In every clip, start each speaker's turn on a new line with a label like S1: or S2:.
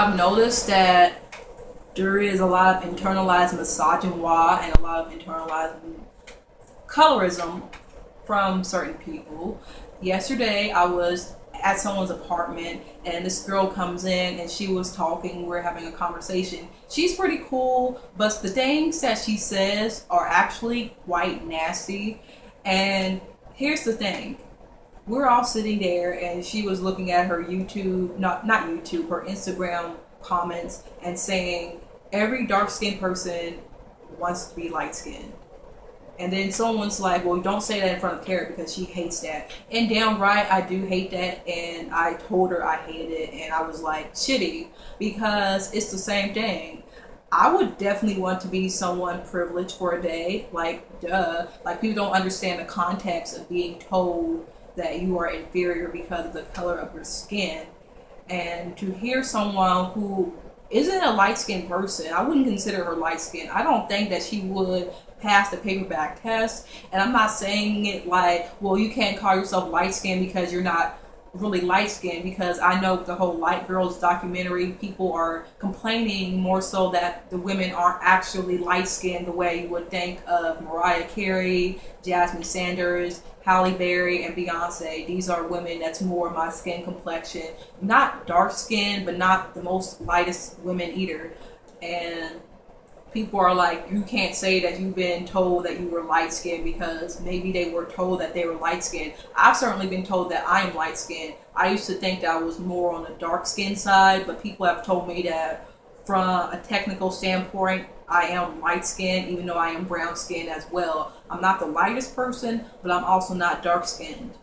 S1: I've noticed that there is a lot of internalized misogyny and a lot of internalized colorism from certain people. Yesterday, I was at someone's apartment and this girl comes in and she was talking, we're having a conversation. She's pretty cool, but the things that she says are actually quite nasty. And here's the thing. We're all sitting there and she was looking at her YouTube, not YouTube, her Instagram comments and saying every dark-skinned person wants to be light-skinned. And then someone's like, well, don't say that in front of Carrot because she hates that. And downright, I do hate that. And I told her I hated it. And I was like, shitty, because it's the same thing. I would definitely want to be someone privileged for a day. Like, duh. Like, people don't understand the context of being told that you are inferior because of the color of your skin. And to hear someone who isn't a light-skinned person, I wouldn't consider her light-skinned. I don't think that she would pass the paperback test. And I'm not saying it like, well, you can't call yourself light-skinned because you're not really light-skinned, because I know the whole Light Girls documentary, people are complaining more so that the women aren't actually light-skinned the way you would think of Mariah Carey, Jasmine Sanders, Halle Berry, and Beyonce. These are women that's more my skin complexion. Not dark-skinned, but not the most lightest women either. And people are like, you can't say that you've been told that you were light-skinned because maybe they were told that they were light-skinned. I've certainly been told that I am light-skinned. I used to think that I was more on the dark-skinned side, but people have told me that from a technical standpoint, I am light-skinned, even though I am brown-skinned as well. I'm not the lightest person, but I'm also not dark-skinned.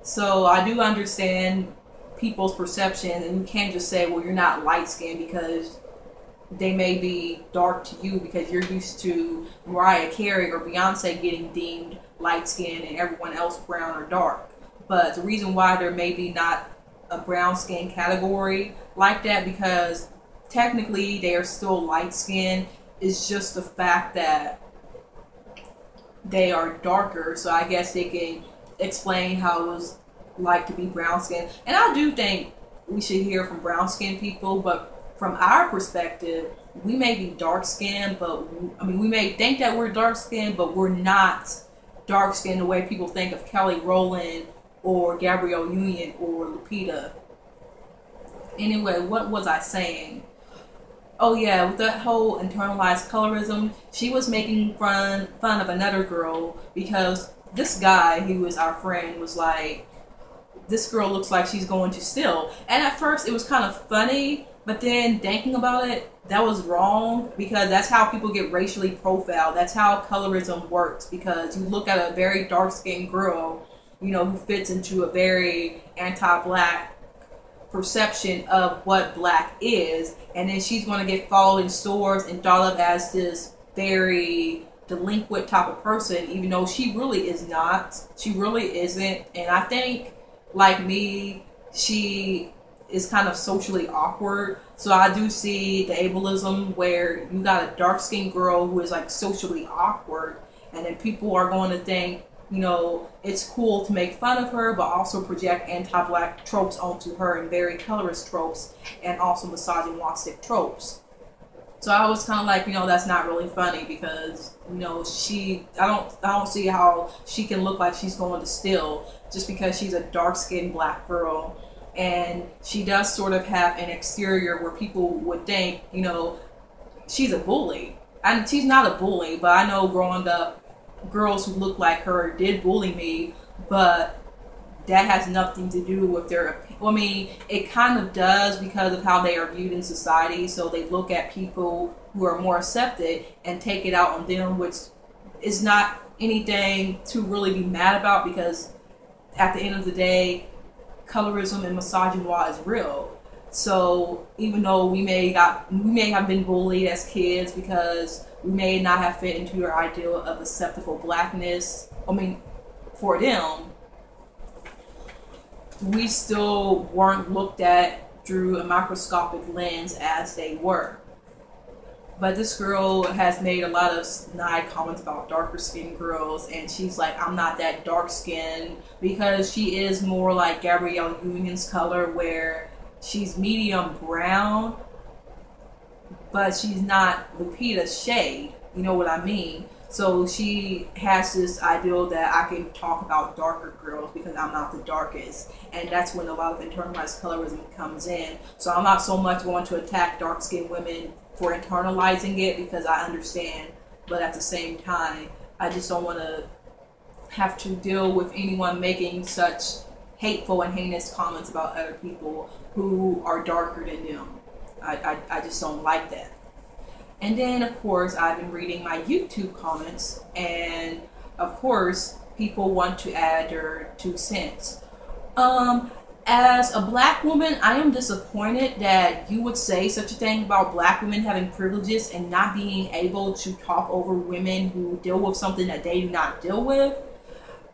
S1: So I do understand people's perception, and you can't just say, well, you're not light-skinned because they may be dark to you because you're used to Mariah Carey or Beyonce getting deemed light-skinned and everyone else brown or dark. But the reason why there may be not a brown skin category like that, because technically they are still light-skinned, is just the fact that they are darker. So I guess they can explain how it was like to be brown-skinned. And I do think we should hear from brown-skinned people, but from our perspective, we may be dark-skinned, but we may think that we're dark-skinned, but we're not dark-skinned the way people think of Kelly Rowland or Gabrielle Union or Lupita. Anyway, what was I saying? Oh yeah, with that whole internalized colorism, she was making fun of another girl because this guy, who was our friend, was like, this girl looks like she's going to steal. And at first it was kind of funny, but then thinking about it, that was wrong, because that's how people get racially profiled. That's how colorism works, because you look at a very dark-skinned girl, you know, who fits into a very anti-black perception of what black is, and then she's going to get followed in stores and thought of as this very delinquent type of person, even though she really is not. She really isn't. And I think, like me, she is kind of socially awkward. So I do see the ableism where you got a dark-skinned girl who is like socially awkward, and then people are going to think, you know, it's cool to make fun of her, but also project anti-black tropes onto her, and very colorist tropes, and also misogynistic tropes. So I was kind of like, you know, that's not really funny, because, you know, I don't see how she can look like she's going to steal just because she's a dark-skinned black girl. And she does sort of have an exterior where people would think, you know, she's a bully. And she's not a bully, but I know growing up, girls who look like her did bully me, but that has nothing to do with their, I mean, it kind of does because of how they are viewed in society. So they look at people who are more accepted and take it out on them, which is not anything to really be mad about, because at the end of the day, colorism and misogyny is real. So even though we may have been bullied as kids because we may not have fit into your ideal of acceptable blackness, I mean, for them, we still weren't looked at through a microscopic lens as they were. But this girl has made a lot of snide comments about darker skinned girls, and she's like, I'm not that dark skinned, because she is more like Gabrielle Union's color, where she's medium brown, but she's not Lupita's shade. You know what I mean? So she has this ideal that I can talk about darker girls because I'm not the darkest. And that's when a lot of internalized colorism comes in. So I'm not so much going to attack dark-skinned women for internalizing it because I understand. But at the same time, I just don't want to have to deal with anyone making such hateful and heinous comments about other people who are darker than them. I just don't like that. And then, of course, I've been reading my YouTube comments, and of course, people want to add their 2 cents. As a black woman, I am disappointed that you would say such a thing about black women having privileges and not being able to talk over women who deal with something that they do not deal with.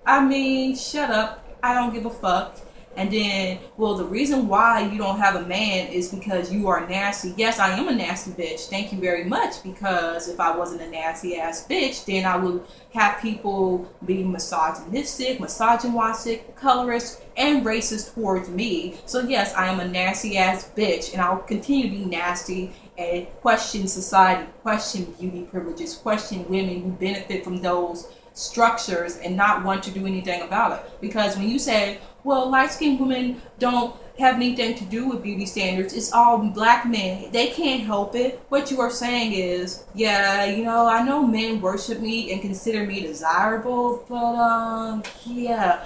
S1: I mean, shut up. I don't give a fuck. And then, well, the reason why you don't have a man is because you are nasty. Yes, I am a nasty bitch. Thank you very much. Because if I wasn't a nasty ass bitch, then I would have people be misogynistic, misogynistic, colorist, and racist towards me. So yes, I am a nasty ass bitch, and I'll continue to be nasty and question society, question beauty privileges, question women who benefit from those structures and not want to do anything about it. Because when you say, well, light-skinned women don't have anything to do with beauty standards, it's all black men, they can't help it. What you are saying is, yeah, you know, I know men worship me and consider me desirable, but yeah,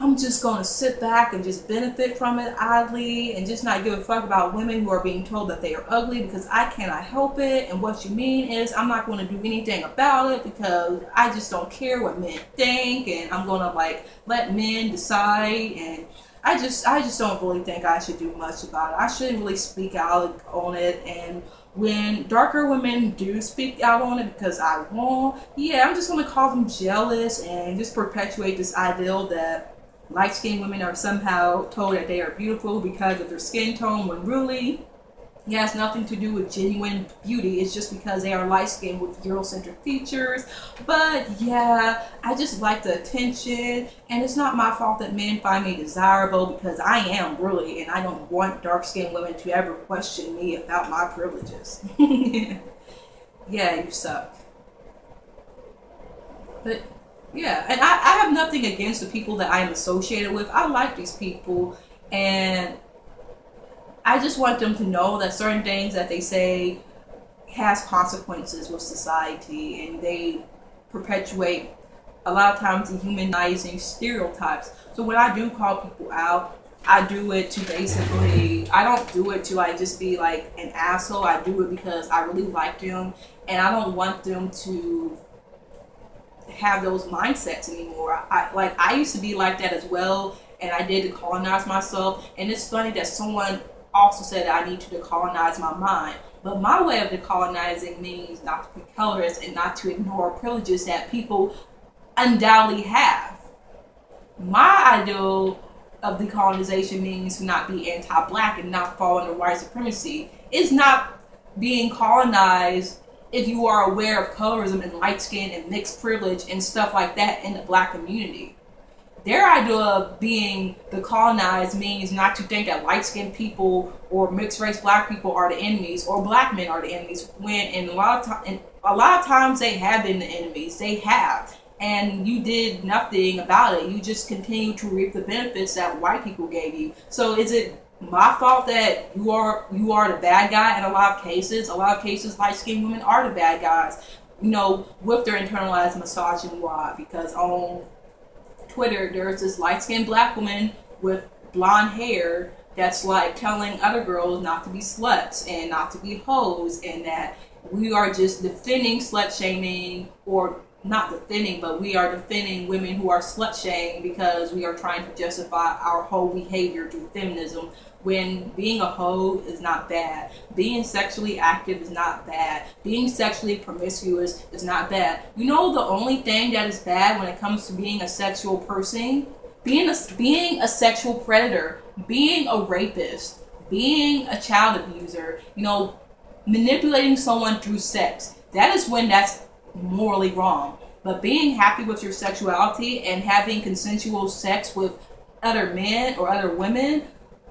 S1: I'm just gonna sit back and just benefit from it idly and just not give a fuck about women who are being told that they are ugly because I cannot help it. And what you mean is I'm not going to do anything about it because I just don't care what men think, and I'm gonna like let men decide. And I just don't really think I should do much about it. I shouldn't really speak out on it. And when darker women do speak out on it because I won't, yeah, I'm just gonna call them jealous and just perpetuate this ideal that light-skinned women are somehow told that they are beautiful because of their skin tone, when really it has nothing to do with genuine beauty. It's just because they are light-skinned with Eurocentric features. But yeah, I just like the attention, and it's not my fault that men find me desirable because I am really, and I don't want dark-skinned women to ever question me about my privileges. Yeah, you suck. But yeah, and I have nothing against the people that I am associated with. I like these people, and I just want them to know that certain things that they say has consequences with society, and they perpetuate a lot of times dehumanizing stereotypes. So when I do call people out, I do it to basically, I don't do it to like just be like an asshole. I do it because I really like them, and I don't want them to have those mindsets anymore. I used to be like that as well, and I did decolonize myself. And it's funny that someone also said that I need to decolonize my mind. But my way of decolonizing means not to be colorist and not to ignore privileges that people undoubtedly have. My ideal of decolonization means to not be anti-black and not fall under white supremacy. It's not being colonized if you are aware of colorism and light skin and mixed privilege and stuff like that in the black community. Their idea of being decolonized means not to think that light skinned people or mixed race black people are the enemies or black men are the enemies, when in a lot of times they have been the enemies. They have. And you did nothing about it. You just continue to reap the benefits that white people gave you. So is it my fault that you are the bad guy in a lot of cases? A lot of cases, light-skinned women are the bad guys, you know, with their internalized misogyny. Because on Twitter, there's this light-skinned black woman with blonde hair that's like telling other girls not to be sluts and not to be hoes, and that we are just defending slut shaming, or not defending, but we are defending women who are slut shamed because we are trying to justify our whole behavior through feminism, when being a hoe is not bad. Being sexually active is not bad. Being sexually promiscuous is not bad. You know the only thing that is bad when it comes to being a sexual person? Being a sexual predator, being a rapist, being a child abuser, you know, manipulating someone through sex. That is when that's morally wrong. But being happy with your sexuality and having consensual sex with other men or other women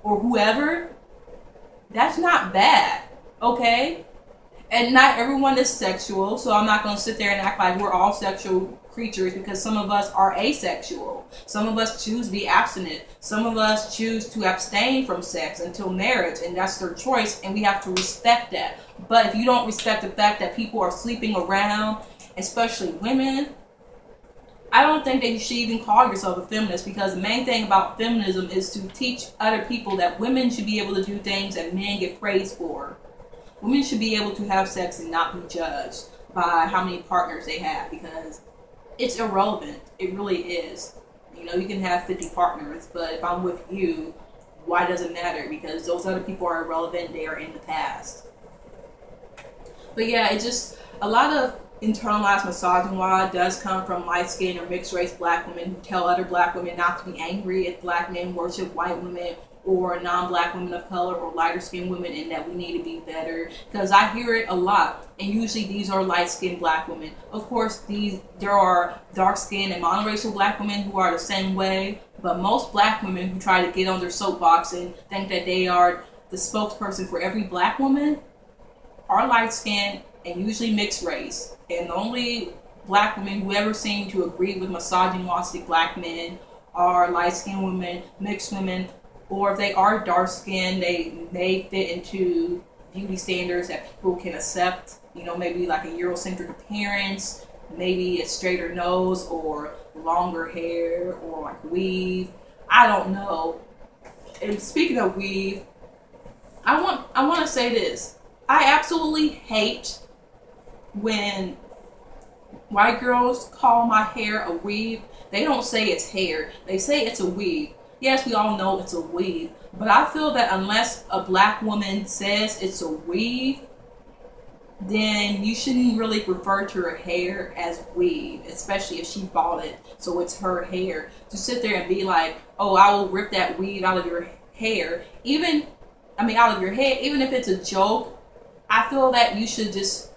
S1: or whoever, that's not bad, okay? And not everyone is sexual, so I'm not going to sit there and act like we're all sexual creatures, because some of us are asexual. Some of us choose to be abstinent. Some of us choose to abstain from sex until marriage, and that's their choice, and we have to respect that. But if you don't respect the fact that people are sleeping around, especially women, I don't think that you should even call yourself a feminist, because the main thing about feminism is to teach other people that women should be able to do things that men get praised for. Women should be able to have sex and not be judged by how many partners they have, because it's irrelevant. It really is. You know, you can have 50 partners, but if I'm with you, why does it matter? Because those other people are irrelevant. They are in the past. But yeah, it just, a lot of internalized misogyny does come from light-skinned or mixed-race black women who tell other black women not to be angry if black men worship white women or non-black women of color or lighter-skinned women, and that we need to be better. Because I hear it a lot, and usually these are light-skinned black women. Of course, there are dark-skinned and monoracial black women who are the same way, but most black women who try to get on their soapbox and think that they are the spokesperson for every black woman are light-skinned and usually mixed race. And the only black women who ever seem to agree with misogynistic black men are light-skinned women, mixed women, or if they are dark-skinned, they may fit into beauty standards that people can accept. You know, maybe like a Eurocentric appearance, maybe a straighter nose, or longer hair, or like weave. I don't know. And speaking of weave, I want to say this. I absolutely hate when white girls call my hair a weave. They don't say it's hair. They say it's a weave. Yes, we all know it's a weave, but I feel that unless a black woman says it's a weave, then you shouldn't really refer to her hair as weave, especially if she bought it, so it's her hair. To sit there and be like, oh, I will rip that weave out of your hair, out of your head, even if it's a joke, I feel that you should just,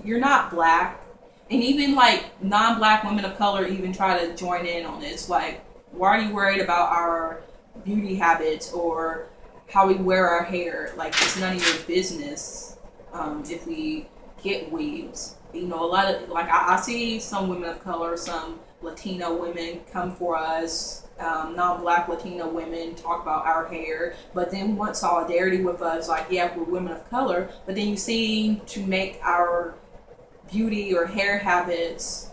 S1: you're not black. And even like non-black women of color even try to join in on this. Like, why are you worried about our beauty habits or how we wear our hair? Like, it's none of your business if we get weaves. You know, a lot of, like, I see some women of color, some Latino women come for us, non-black Latino women talk about our hair, but then want solidarity with us, like, yeah, we're women of color, but then you seem to make our beauty or hair habits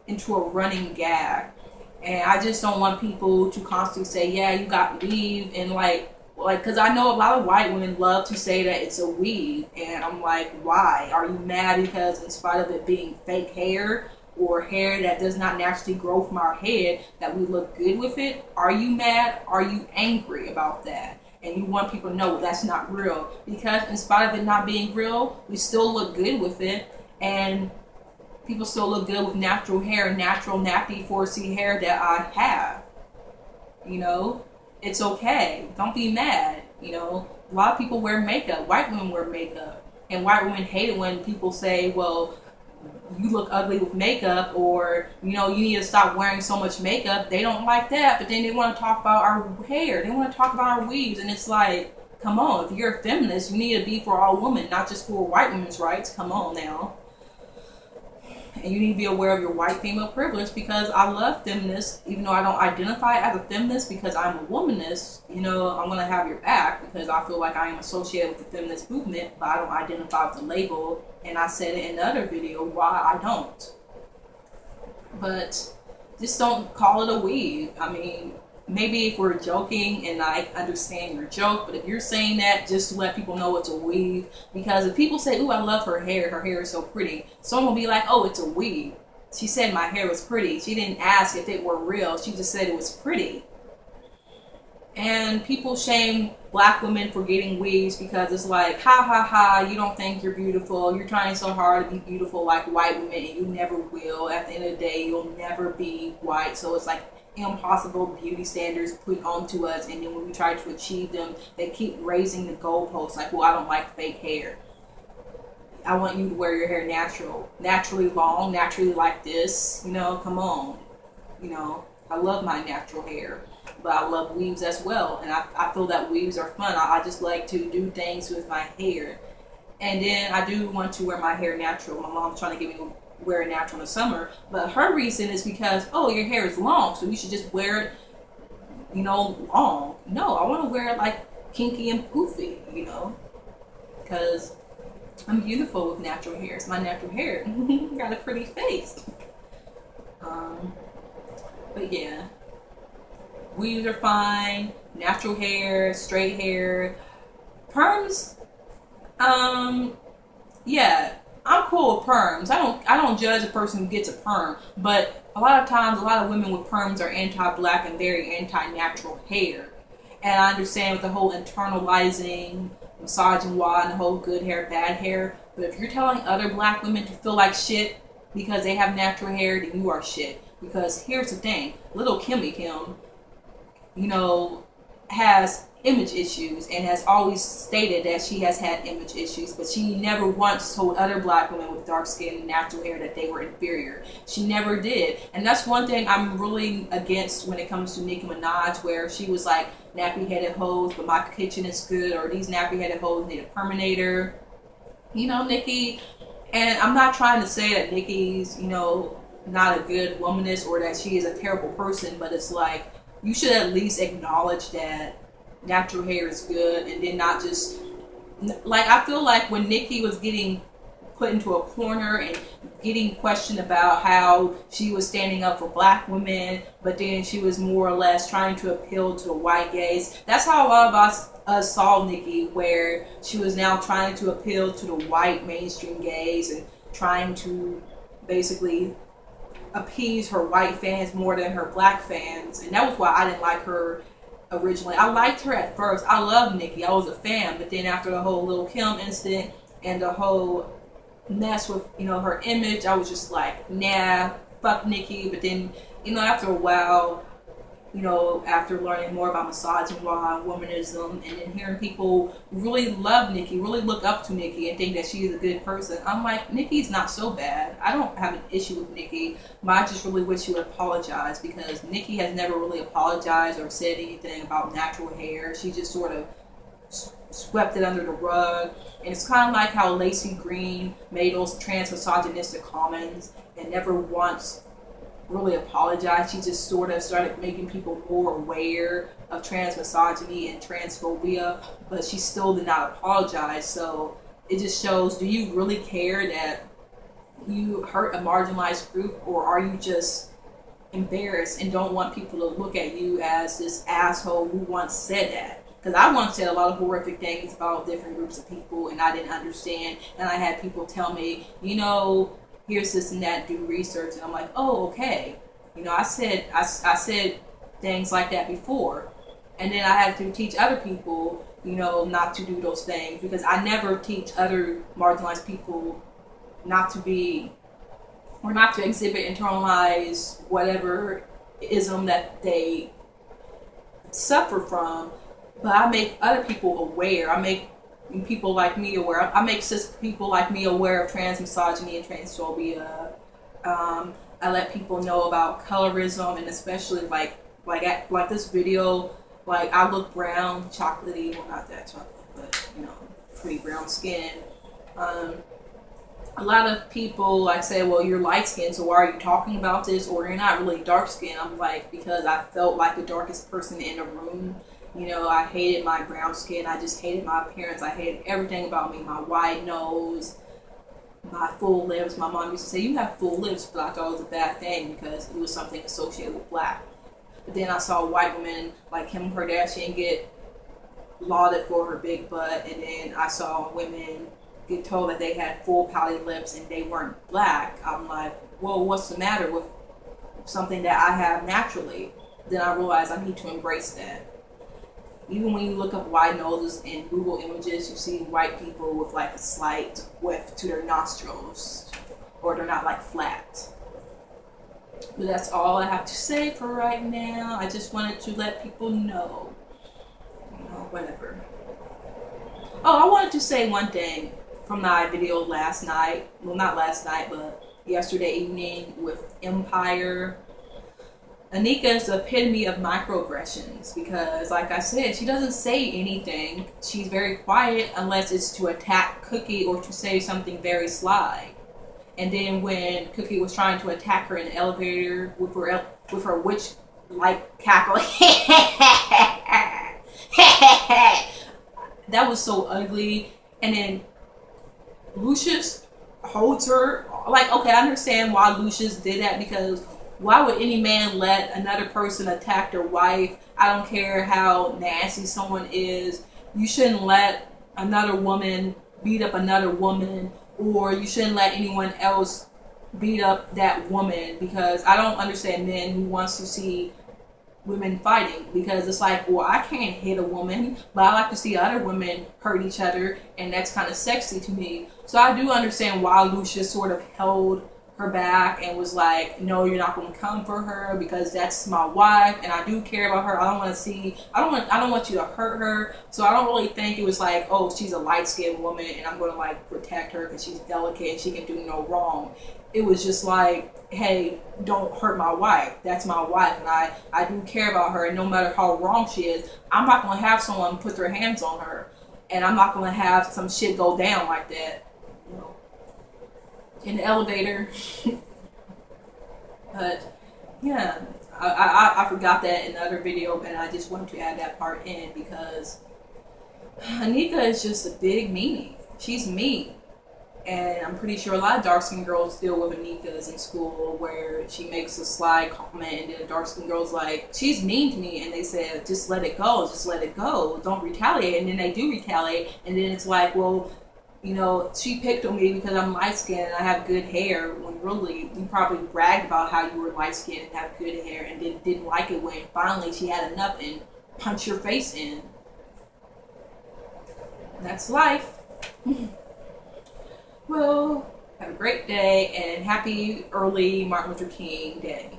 S1: into a running gag. And I just don't want people to constantly say, yeah, you got weave, and like, because I know a lot of white women love to say that it's a weave, and I'm like, why? Are you mad because in spite of it being fake hair or hair that does not naturally grow from our head, that we look good with it? Are you mad? Are you angry about that? And you want people to know that's not real, because in spite of it not being real, we still look good with it, and people still look good with natural hair, natural nappy 4C hair that I have. You know, it's okay. Don't be mad. You know, a lot of people wear makeup. White women wear makeup. And white women hate it when people say, well, you look ugly with makeup, or, you know, you need to stop wearing so much makeup. They don't like that, but then they want to talk about our hair. They want to talk about our weaves. And it's like, come on, if you're a feminist, you need to be for all women, not just for white women's rights. Come on now. And you need to be aware of your white female privilege, because I love feminists, even though I don't identify as a feminist because I'm a womanist. You know, I'm going to have your back because I feel like I am associated with the feminist movement, but I don't identify with the label. And I said it in the other video why I don't. But just don't call it a weave. I mean, maybe if we're joking and I understand your joke, but if you're saying that just to let people know it's a weave, because if people say, ooh, I love her hair is so pretty, someone will be like, oh, it's a weave. She said my hair was pretty. She didn't ask if it were real. She just said it was pretty. And people shame black women for getting weaves because it's like, ha ha ha, you don't think you're beautiful. You're trying so hard to be beautiful like white women, and you never will. At the end of the day, you'll never be white. So it's like impossible beauty standards put onto us, and then when we try to achieve them, they keep raising the goalposts. Like, well, I don't like fake hair. I want you to wear your hair naturally long, naturally like this. You know, come on. You know, I love my natural hair, but I love weaves as well, and I feel that weaves are fun. I just like to do things with my hair. And then I do want to wear my hair natural. My mom's trying to get me to wear it natural in the summer. But her reason is because, oh, your hair is long, so you should just wear it, you know, long. No, I want to wear it like kinky and poofy, you know, because I'm beautiful with natural hair. It's my natural hair. Got a pretty face. But yeah, weaves are fine. Natural hair, straight hair, perms. Yeah, I'm cool with perms. I don't judge a person who gets a perm, but a lot of times, a lot of women with perms are anti-black and very anti-natural hair. And I understand with the whole internalizing, misogyny, and the whole good hair, bad hair. But if you're telling other black women to feel like shit because they have natural hair, then you are shit. Because here's the thing, little Kimmy Kim, you know, has image issues and has always stated that she has had image issues, but she never once told other black women with dark skin and natural hair that they were inferior. She never did. And that's one thing I'm really against when it comes to Nicki Minaj, where she was like, nappy-headed hoes, but my kitchen is good, or these nappy-headed hoes need a perminator. You know, Nicki, and I'm not trying to say that Nicki's, you know, not a good womanist or that she is a terrible person, but it's like, you should at least acknowledge that natural hair is good, and then not just, like, I feel like when Nicki was getting put into a corner and getting questioned about how she was standing up for black women, but then she was more or less trying to appeal to the white gays. That's how a lot of us saw Nicki, where she was now trying to appeal to the white mainstream gays and trying to basically appease her white fans more than her black fans. And that was why I didn't like her originally. I liked her at first. I loved Nicki. I was a fan. But then after the whole Lil' Kim incident and the whole mess with, you know, her image, I was just like, nah, fuck Nicki. But then, you know, after a while, you know, after learning more about misogyny and womanism, and then hearing people really love Nicki, really look up to Nicki and think that she is a good person, I'm like, Nicki's not so bad. I don't have an issue with Nicki, but I just really wish she would apologize, because Nicki has never really apologized or said anything about natural hair. She just sort of swept it under the rug. And it's kind of like how Lacey Green made those trans misogynistic comments and never once really apologized. She just sort of started making people more aware of trans misogyny and transphobia, but she still did not apologize. So it just shows, do you really care that you hurt a marginalized group, or are you just embarrassed and don't want people to look at you as this asshole who once said that? Because I once said a lot of horrific things about different groups of people and I didn't understand, and I had people tell me, you know, here's this and that, do research, and I'm like, oh, okay. You know, I said things like that before, and then I had to teach other people, you know, not to do those things, because I never teach other marginalized people not to be, or not to exhibit internalized whatever ism that they suffer from, but I make other people aware. I make people like me aware. I make cis people like me aware of trans misogyny and transphobia. I let people know about colorism, and especially like this video, like I look brown, chocolatey, well not that chocolate, but you know, pretty brown skin. A lot of people like say, well, you're light skinned, so why are you talking about this? Or you're not really dark skinned. I'm like, because I felt like the darkest person in the room. You know, I hated my brown skin. I just hated my appearance. I hated everything about me. My wide nose, my full lips. My mom used to say, you have full lips, but I thought it was a bad thing because it was something associated with black. But then I saw white women like Kim Kardashian get lauded for her big butt, and then I saw women get told that they had full pouty lips and they weren't black. I'm like, well, what's the matter with something that I have naturally? Then I realized I need to embrace that. Even when you look up wide noses in Google Images, you see white people with like a slight width to their nostrils, or they're not like flat. But that's all I have to say for right now. I just wanted to let people know, you know, whatever. Oh, I wanted to say one thing from my video last night. Well, not last night, but yesterday evening with Empire. Anika is the epitome of microaggressions because, like I said, she doesn't say anything. She's very quiet unless it's to attack Cookie or to say something very sly. And then when Cookie was trying to attack her in the elevator with her witch-like cackle, that was so ugly. And then Lucius holds her. Like, okay, I understand why Lucius did that, because why would any man let another person attack their wife? I don't care how nasty someone is. You shouldn't let another woman beat up another woman, or you shouldn't let anyone else beat up that woman, because I don't understand men who wants to see women fighting, because it's like, well, I can't hit a woman, but I like to see other women hurt each other, and that's kind of sexy to me. So I do understand why Lucius sort of held her back and was like, no, you're not going to come for her because that's my wife and I do care about her. I don't want you to hurt her. So I don't really think it was like, oh, she's a light-skinned woman and I'm going to like protect her because she's delicate and she can do no wrong. It was just like, hey, don't hurt my wife. That's my wife, and I do care about her, and no matter how wrong she is, I'm not going to have someone put their hands on her, and I'm not going to have some shit go down like that, you know, in the elevator. But yeah, I forgot that in the other video, and I just wanted to add that part in because Anika is just a big meanie. She's mean. And I'm pretty sure a lot of dark-skinned girls deal with Anika's in school, where she makes a sly comment and then a dark-skinned girl's like, she's mean to me, and they say, just let it go, don't retaliate, and then they do retaliate, and then it's like, well, you know, she picked on me because I'm light-skinned and I have good hair, when really, you probably bragged about how you were light-skinned and have good hair, and then didn't like it when finally she had enough and punched your face in. That's life. Well, have a great day and happy early Martin Luther King Day.